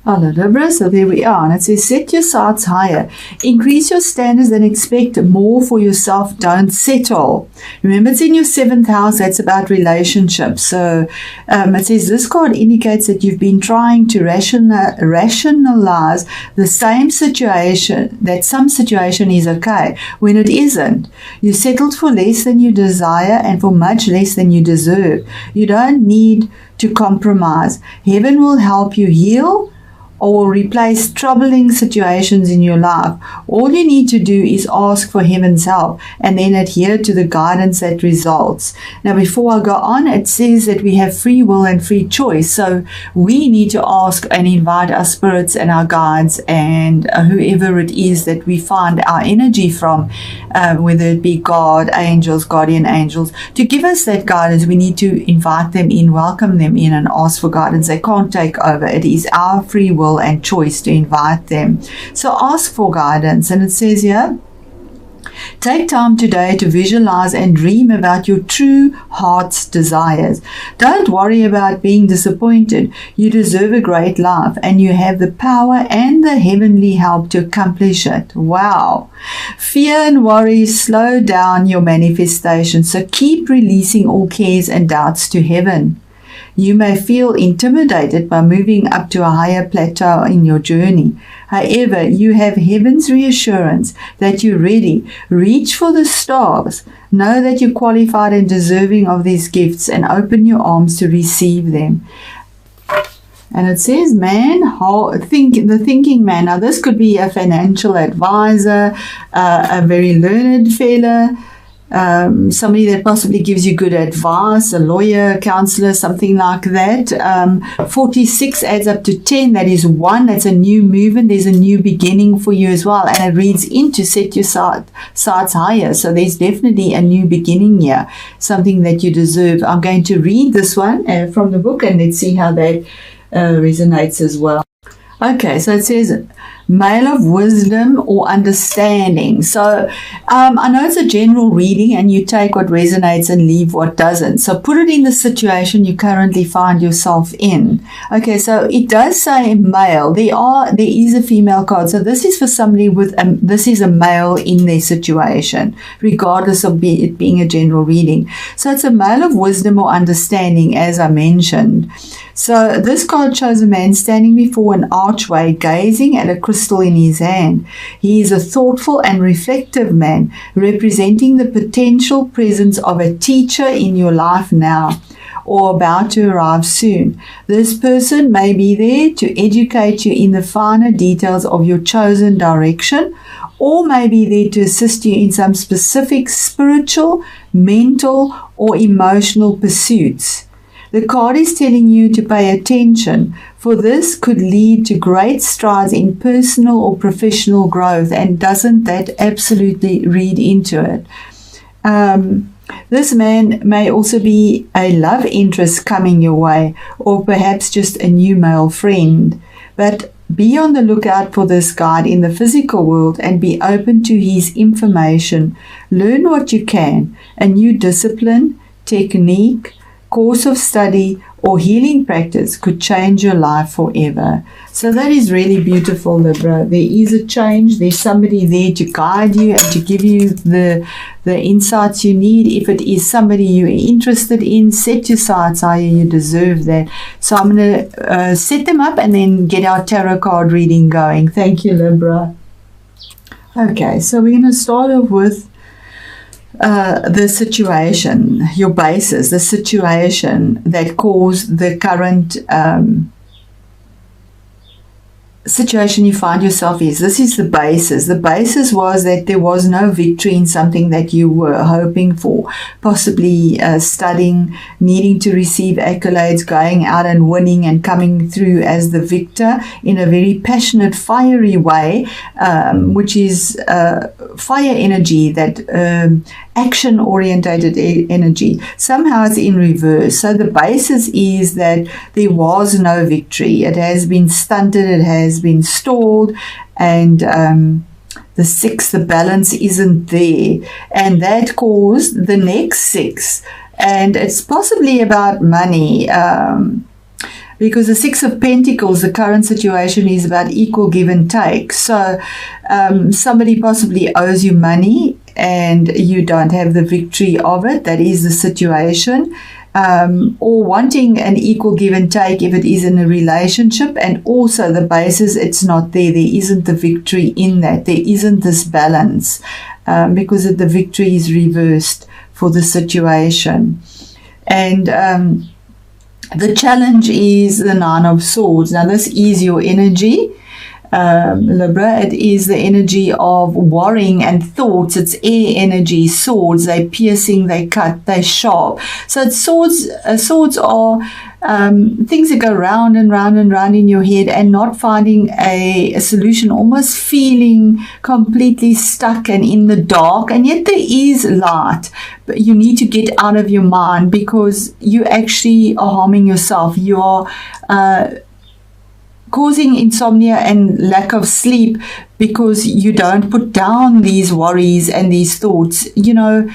Hello, Libra. So there we are. And it says, set your sights higher. Increase your standards and expect more for yourself. Don't settle. Remember, it's in your 7th house. That's about relationships. So it says, this card indicates that you've been trying to rationalize the same situation, that some situation is okay when it isn't. You settled for less than you desire and for much less than you deserve. You don't need to compromise. Heaven will help you heal or replace troubling situations in your life. All you need to do is ask for heaven's help and then adhere to the guidance that results. Now, before I go on, it says that we have free will and free choice. So we need to ask and invite our spirits and our guides and whoever it is that we find our energy from, whether it be God, angels, guardian angels, to give us that guidance. We need to invite them in, welcome them in, and ask for guidance. They can't take over. It is our free will and choice to invite them. So ask for guidance. And it says here, take time today to visualize and dream about your true heart's desires. Don't worry about being disappointed. You deserve a great life and you have the power and the heavenly help to accomplish it. Wow. Fear and worry slow down your manifestation. So keep releasing all cares and doubts to heaven. You may feel intimidated by moving up to a higher plateau in your journey. However, you have heaven's reassurance that you're ready. Reach for the stars. Know that you're qualified and deserving of these gifts and open your arms to receive them. And it says, the thinking man. Now, this could be a financial advisor, a very learned fella, somebody that possibly gives you good advice, a lawyer, counselor, something like that. 46 adds up to 10. That is 1. That's a new movement. There's a new beginning for you as well. And it reads into set your sights higher. So there's definitely a new beginning here, something that you deserve. I'm going to read this one from the book and let's see how that resonates as well. Okay, so it says, male of wisdom or understanding. So I know it's a general reading and you take what resonates and leave what doesn't. So put it in the situation you currently find yourself in. Okay, so it does say male. There is a female card. So this is for somebody this is a male in their situation, regardless of it being a general reading. So it's a male of wisdom or understanding, as I mentioned. So this card shows a man standing before an archway, gazing at a crystal in his hand. He is a thoughtful and reflective man, representing the potential presence of a teacher in your life now, or about to arrive soon. This person may be there to educate you in the finer details of your chosen direction, or may be there to assist you in some specific spiritual, mental, or emotional pursuits. The card is telling you to pay attention, for this could lead to great strides in personal or professional growth, and doesn't that absolutely read into it? This man may also be a love interest coming your way, or perhaps just a new male friend. But be on the lookout for this guide in the physical world and be open to his information. Learn what you can. A new discipline, technique, course of study, or healing practice could change your life forever. So that is really beautiful, Libra. There is a change. There's somebody there to guide you and to give you the insights you need. If it is somebody you're interested in, set your sights higher. You deserve that. So I'm going to set them up and then get our tarot card reading going. Thank you, Libra. Okay, so we're going to start off with the situation, your basis, the situation that caused the current situation you find yourself in. This is the basis. The basis was that there was no victory in something that you were hoping for, possibly studying, needing to receive accolades, going out and winning and coming through as the victor in a very passionate, fiery way, which is fire energy, that action-orientated energy. Somehow it's in reverse. So the basis is that there was no victory. It has been stunted, it has been stalled, and the 6, the balance isn't there, and that caused the next 6. And it's possibly about money. because the Six of Pentacles, the current situation is about equal give and take. So somebody possibly owes you money and you don't have the victory of it. That is the situation. Or wanting an equal give and take if it is in a relationship, and also the basis, it's not there. There isn't the victory in that. There isn't this balance because the victory is reversed for the situation. And the challenge is the Nine of Swords. Now this is your energy, Libra. It is the energy of worrying and thoughts. It's air energy. Swords, they piercing, they cut, they sharp. So it's swords. Swords are things that go round and round and round in your head, and not finding a solution, almost feeling completely stuck and in the dark. And yet there is light, but you need to get out of your mind, because you actually are harming yourself. You are causing insomnia and lack of sleep because you don't put down these worries and these thoughts. You know,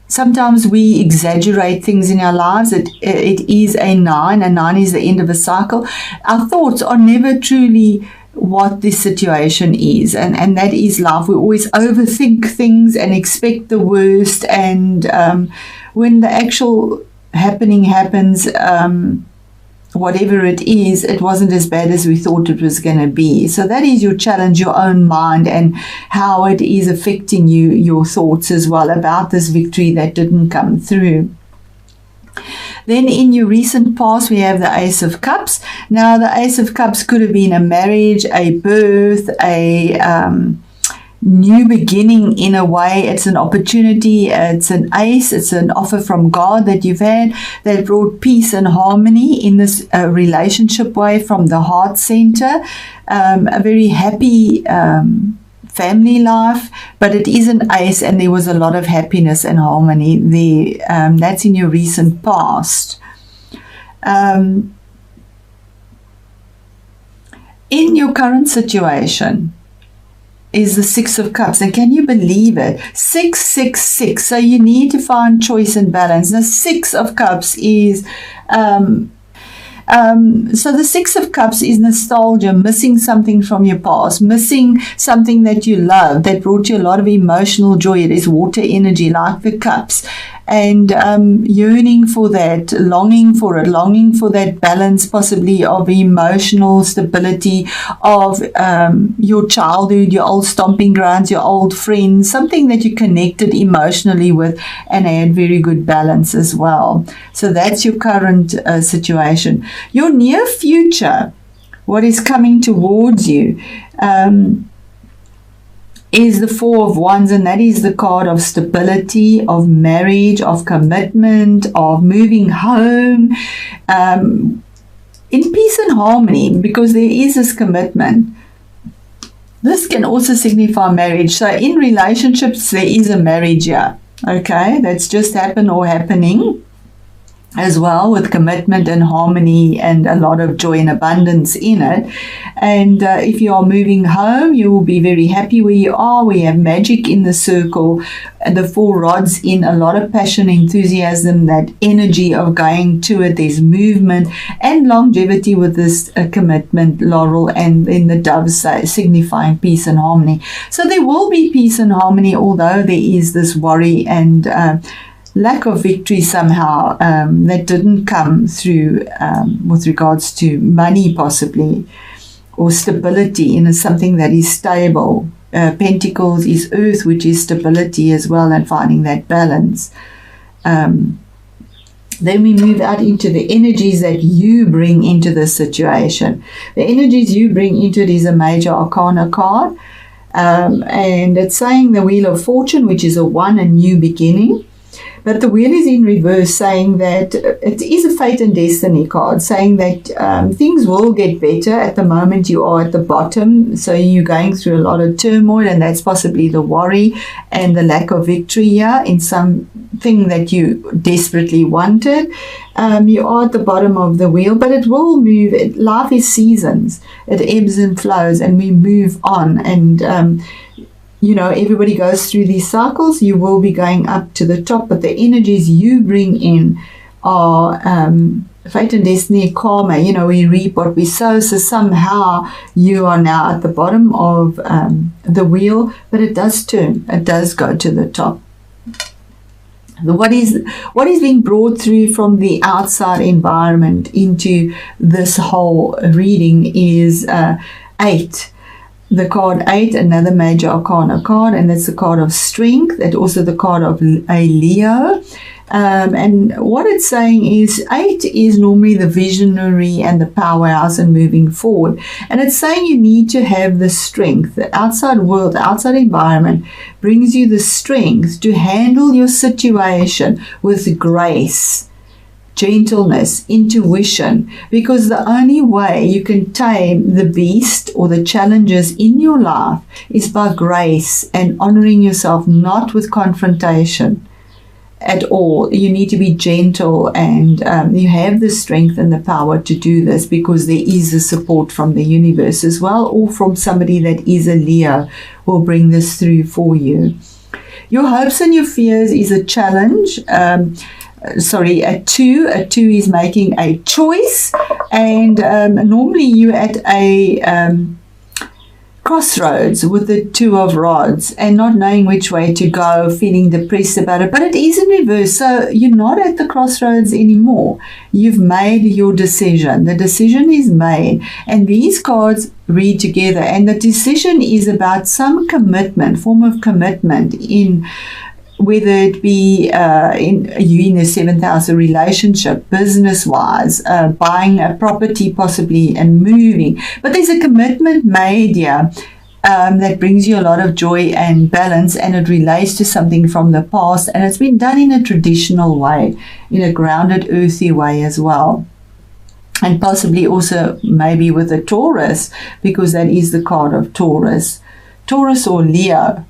sometimes we exaggerate things in our lives. It is a 9. A 9 is the end of a cycle. Our thoughts are never truly what this situation is, and that is life. We always overthink things and expect the worst, and when the actual happening happens, whatever it is, it wasn't as bad as we thought it was going to be. So that is your challenge, your own mind, and how it is affecting you, your thoughts as well about this victory that didn't come through. Then in your recent past, we have the Ace of Cups. Now the Ace of Cups could have been a marriage, a birth, a new beginning in a way. It's an opportunity, it's an ace, it's an offer from God that you've had that brought peace and harmony in this relationship way from the heart center. A very happy family life, but it is an ace, and there was a lot of happiness and harmony there. That's in your recent past. In your current situation is the Six of Cups, and can you believe it? 666. So you need to find choice and balance. Now, Six of Cups is so the Six of Cups is nostalgia, missing something from your past, missing something that you love, that brought you a lot of emotional joy. It is water energy, like the cups, and yearning for that, longing for it, longing for that balance, possibly of emotional stability, of your childhood, your old stomping grounds, your old friends, something that you connected emotionally with and had very good balance as well. So that's your current situation. Your near future, what is coming towards you, is the Four of Wands, and that is the card of stability, of marriage, of commitment, of moving home, in peace and harmony, because there is this commitment. This can also signify marriage. So in relationships, there is a marriage here, okay, that's just happened or happening as well, with commitment and harmony and a lot of joy and abundance in it. And if you are moving home, you will be very happy where you are. We have magic in the circle, the Four Rods in a lot of passion, enthusiasm, that energy of going to it. There's movement and longevity with this commitment, laurel, and in the doves signifying peace and harmony. So there will be peace and harmony, although there is this worry and lack of victory somehow that didn't come through with regards to money possibly, or stability in something that is stable. Pentacles is earth, which is stability as well, and finding that balance. Then we move out into the energies that you bring into this situation. The energies you bring into it is a major arcana card, and it's saying the Wheel of Fortune, which is a 1, a new beginning. But the wheel is in reverse, saying that it is a fate and destiny card, saying that things will get better. At the moment, you are at the bottom, so you're going through a lot of turmoil, and that's possibly the worry and the lack of victory here in something that you desperately wanted. You are at the bottom of the wheel, but it will move. Life is seasons. It ebbs and flows, and we move on. And you know, everybody goes through these cycles. You will be going up to the top, but the energies you bring in are fate and destiny, karma, we reap what we sow. So somehow you are now at the bottom of the wheel, but it does turn. It does go to the top. What is being brought through from the outside environment into this whole reading is 8. The card 8, another major arcana card, and that's the card of strength. It's also the card of a Leo. And what it's saying is 8 is normally the visionary and the powerhouse and moving forward. And it's saying you need to have the strength. The outside world, the outside environment brings you the strength to handle your situation with grace, gentleness, intuition, because the only way you can tame the beast or the challenges in your life is by grace and honoring yourself, not with confrontation at all. You need to be gentle, and you have the strength and the power to do this because there is a support from the universe as well, or from somebody that is a Leo will bring this through for you. Your hopes and your fears is a challenge. A 2. A 2 is making a choice, and normally you're at a crossroads with the 2 of rods and not knowing which way to go, feeling depressed about it. But it is in reverse, so you're not at the crossroads anymore. You've made your decision. The decision is made, and these cards read together, and the decision is about some commitment, form of commitment, in whether it be in the 7th house, a relationship, business-wise, buying a property possibly and moving. But there's a commitment made here that brings you a lot of joy and balance, and it relates to something from the past, and it's been done in a traditional way, in a grounded, earthy way as well. And possibly also maybe with a Taurus, because that is the card of Taurus or Leo.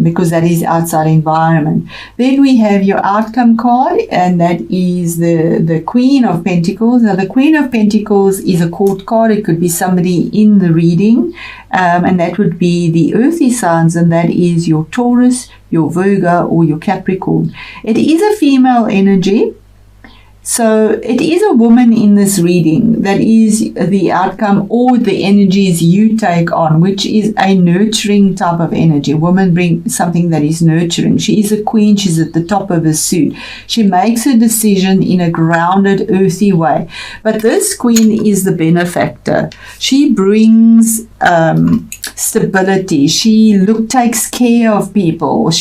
Because that is outside environment. Then we have your outcome card, and that is the Queen of Pentacles. Now, the Queen of Pentacles is a court card. It could be somebody in the reading, and that would be the earthy signs, and that is your Taurus, your Virgo, or your Capricorn. It is a female energy. So it is a woman in this reading that is the outcome, or the energies you take on, which is a nurturing type of energy. Women bring something that is nurturing. She is a queen. She's at the top of her suit. She makes a decision in a grounded, earthy way. But this queen is the benefactor. She brings stability. She takes care of people.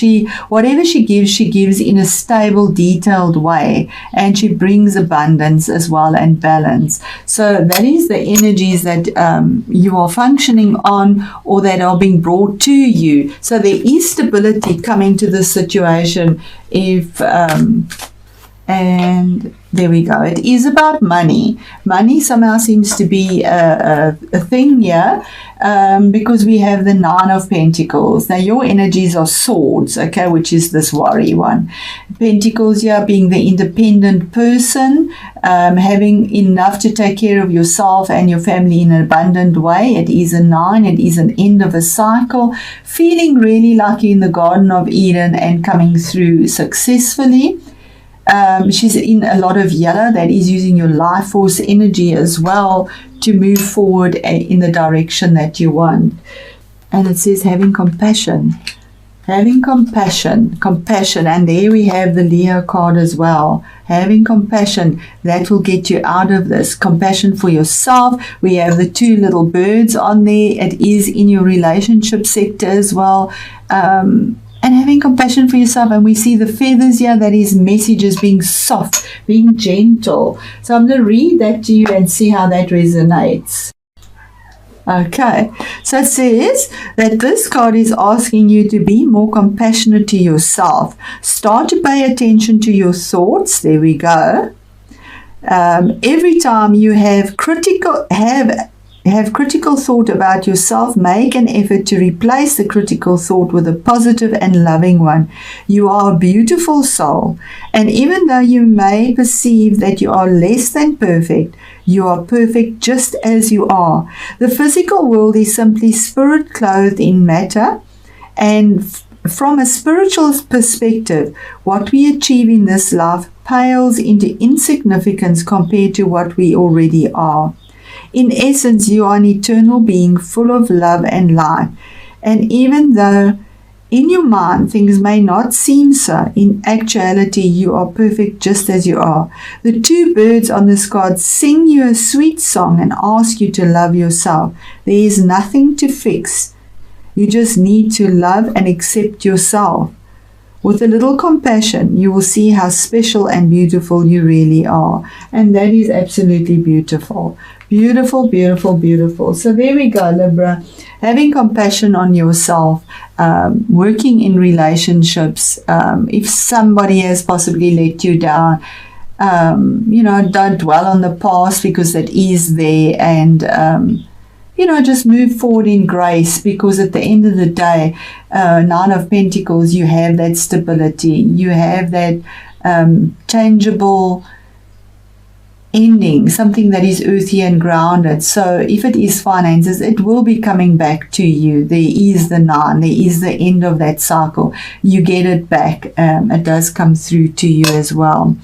Whatever she gives in a stable, detailed way, and she brings abundance as well and balance. So that is the energies that you are functioning on, or that are being brought to you. So there is stability coming to this situation. And there we go. It is about money. Money somehow seems to be a thing here, because we have the 9 of Pentacles. Now, your energies are swords, okay, which is this worry one. Pentacles here being the independent person, having enough to take care of yourself and your family in an abundant way. It is a 9. It is an end of a cycle. Feeling really like you're in the Garden of Eden and coming through successfully. She's in a lot of yellow. That is using your life force energy as well to move forward in the direction that you want. And it says having compassion. Having compassion. And there we have the Leo card as well. Having compassion, that will get you out of this. Compassion for yourself. We have the 2 little birds on there. It is in your relationship sector as well. And having compassion for yourself. And we see the feathers here. That is messages being soft, being gentle. So I'm going to read that to you and see how that resonates. Okay, so it says that this card is asking you to be more compassionate to yourself. Start to pay attention to your thoughts. There we go. Every time you have critical thought about yourself, make an effort to replace the critical thought with a positive and loving one. You are a beautiful soul, and even though you may perceive that you are less than perfect, you are perfect just as you are. The physical world is simply spirit clothed in matter, and from a spiritual perspective, what we achieve in this life pales into insignificance compared to what we already are. In essence, you are an eternal being full of love and light. And even though in your mind things may not seem so, in actuality you are perfect just as you are. The two birds on this card sing you a sweet song and ask you to love yourself. There is nothing to fix. You just need to love and accept yourself. With a little compassion, you will see how special and beautiful you really are. And that is absolutely beautiful. Beautiful, beautiful, beautiful. So there we go, Libra. Having compassion on yourself, working in relationships. If somebody has possibly let you down, don't dwell on the past because that is there, and just move forward in grace, because at the end of the day, Nine of Pentacles, you have that stability, you have that changeable ending, something that is earthy and grounded. So if it is finances, it will be coming back to you. There is the 9, there is the end of that cycle. You get it back. It does come through to you as well.